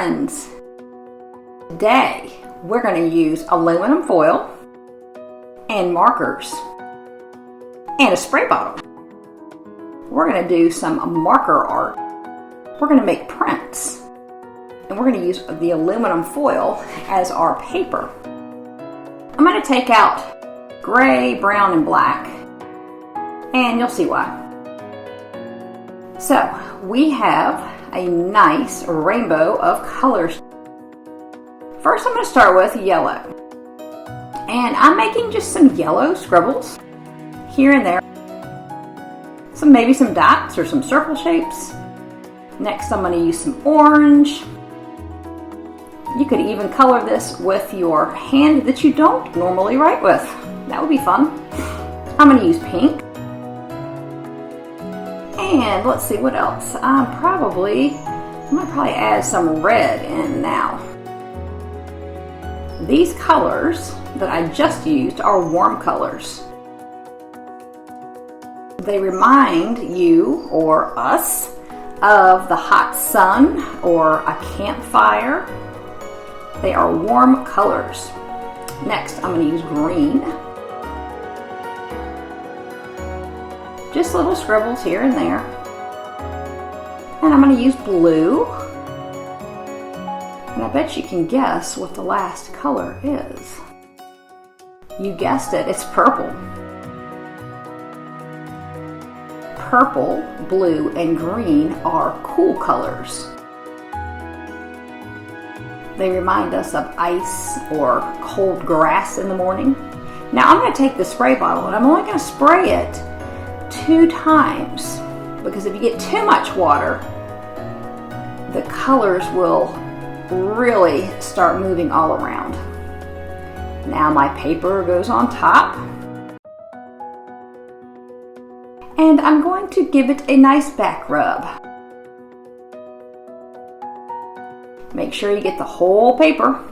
friends. Today, we're going to use aluminum foil and markers and a spray bottle. We're going to do some marker art. We're going to make prints. And we're going to use the aluminum foil as our paper. I'm going to take out gray, brown, and black. And you'll see why. So, we have a nice rainbow of colors. First, I'm going to start with yellow. And I'm making just some yellow scribbles here and there. Maybe some dots or some circle shapes. Next, I'm going to use some orange. You could even color this with your hand that you don't normally write with. That would be fun. I'm going to use pink. And let's see what else. I'm going to probably add some red in now. These colors that I just used are warm colors. They remind you or us of the hot sun or a campfire. They are warm colors. Next, I'm going to use green. Just little scribbles here and there. And I'm going to use blue. And I bet you can guess what the last color is. You guessed it, it's purple. Purple, blue, and green are cool colors. They remind us of ice or cold grass in the morning. Now I'm going to take the spray bottle and I'm only going to spray it 2 times because if you get too much water, the colors will really start moving all around. Now my paper goes on top. And I'm going to give it a nice back rub. Make sure you get the whole paper.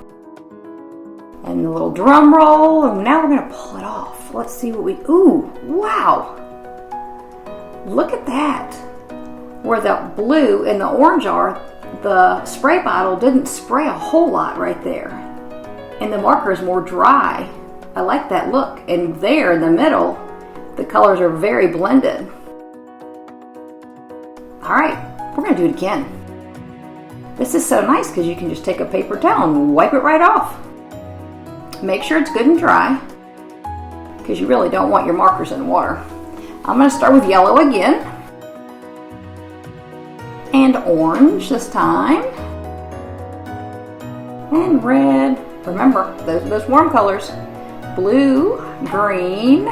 And the little drum roll. And now we're going to pull it off. Let's see what ooh, wow. Look at that. Where the blue and the orange are, the spray bottle didn't spray a whole lot right there. And the marker is more dry. I like that look. And there in the middle, the colors are very blended. All right, we're going to do it again. This is so nice because you can just take a paper towel and wipe it right off. Make sure it's good and dry because you really don't want your markers in water. I'm going to start with yellow again. And orange this time. And red. Remember, those warm colors. Blue, green,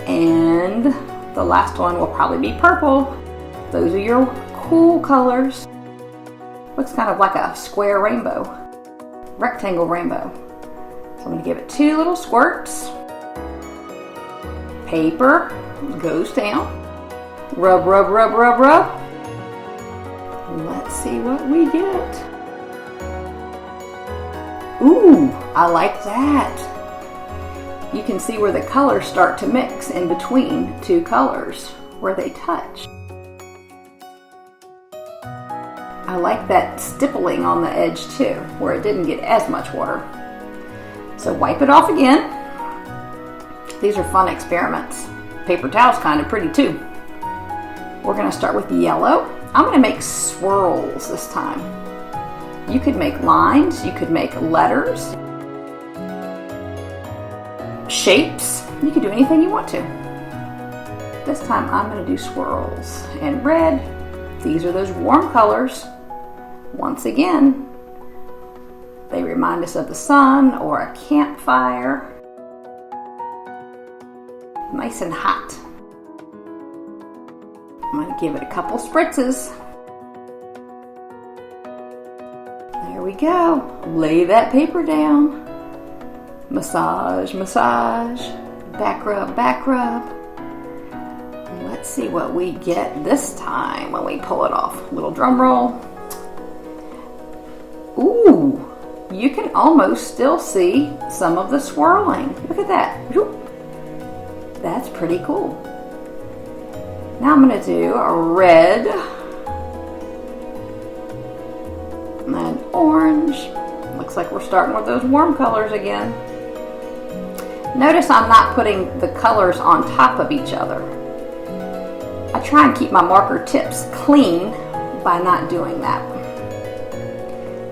and the last one will probably be purple. Those are your cool colors. Looks kind of like a square rainbow, rectangle rainbow. So I'm going to give it 2 little squirts. Paper goes down. Rub, rub, rub, rub, rub. Let's see what we get. Ooh, I like that. You can see where the colors start to mix in between 2 colors, where they touch. I like that stippling on the edge too, where it didn't get as much water. So wipe it off again. These are fun experiments. Paper towel's kind of pretty too. We're going to start with yellow. I'm going to make swirls this time. You could make lines, you could make letters, shapes. You could do anything you want to. This time I'm going to do swirls. And red, these are those warm colors. Once again, they remind us of the sun or a campfire. Nice and hot. I'm going to give it a couple spritzes. There we go. Lay that paper down. Massage, massage. Back rub, back rub. Let's see what we get this time when we pull it off. Little drum roll. Ooh, you can almost still see some of the swirling. Look at that. That's pretty cool. Now I'm going to do a red. And orange. Looks like we're starting with those warm colors again. Notice I'm not putting the colors on top of each other. I try and keep my marker tips clean by not doing that.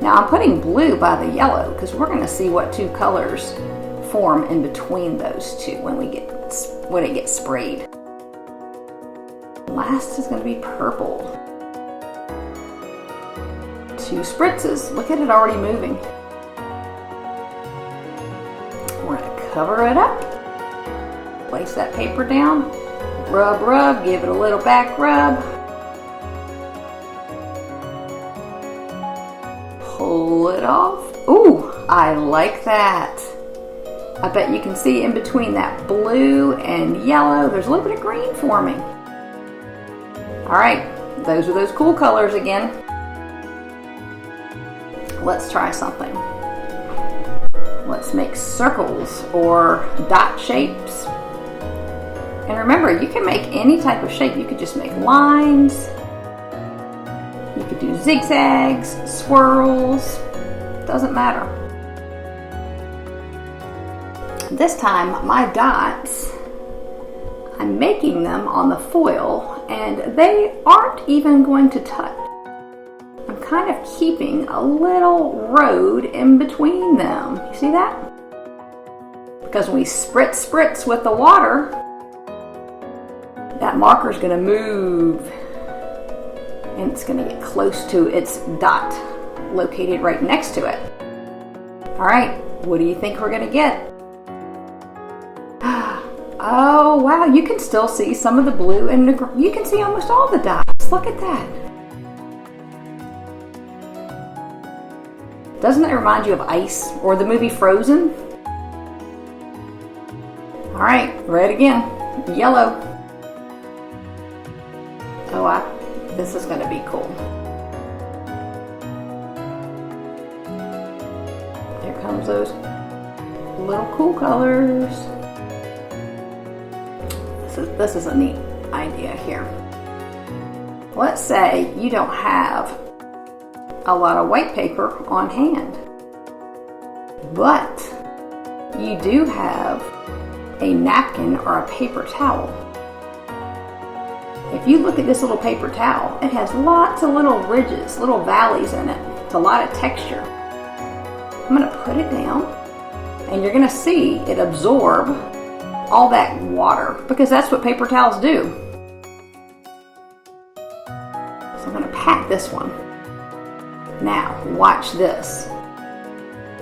Now I'm putting blue by the yellow because we're going to see what two colors form in between those two when it gets sprayed. Last is going to be purple. 2 spritzes. Look at it already moving. We're going to cover it up. Place that paper down. Rub, rub. Give it a little back rub. Pull it off. Ooh, I like that. I bet you can see in between that blue and yellow, there's a little bit of green forming. All right, those are those cool colors again. Let's try something. Let's make circles or dot shapes. And remember, you can make any type of shape. You could just make lines. You could do zigzags, swirls, doesn't matter. This time, my dots, I'm making them on the foil and they aren't even going to touch. I'm kind of keeping a little road in between them. You see that? Because when we spritz with the water, that marker is going to move and it's going to get close to its dot located right next to it. All right, what do you think we're going to get? Oh, wow, you can still see some of the blue and you can see almost all the dots. Look at that. Doesn't that remind you of ice or the movie Frozen? All right, red again, yellow. Oh, this is going to be cool. Here comes those little cool colors. This is a neat idea here. Let's say you don't have a lot of white paper on hand, but you do have a napkin or a paper towel. If you look at this little paper towel, it has lots of little ridges, little valleys in it. It's a lot of texture. I'm going to put it down and you're going to see it absorb all that water because that's what paper towels do. So I'm going to pat this one. Now, watch this.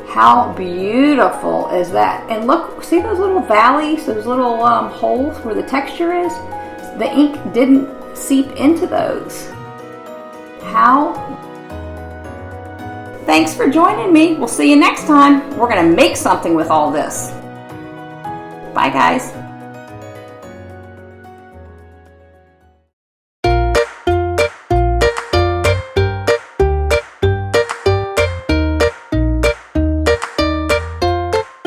How beautiful is that? And look, see those little valleys, those little holes where the texture is? The ink didn't seep into those. Thanks for joining me. We'll see you next time. We're going to make something with all this. Bye, guys.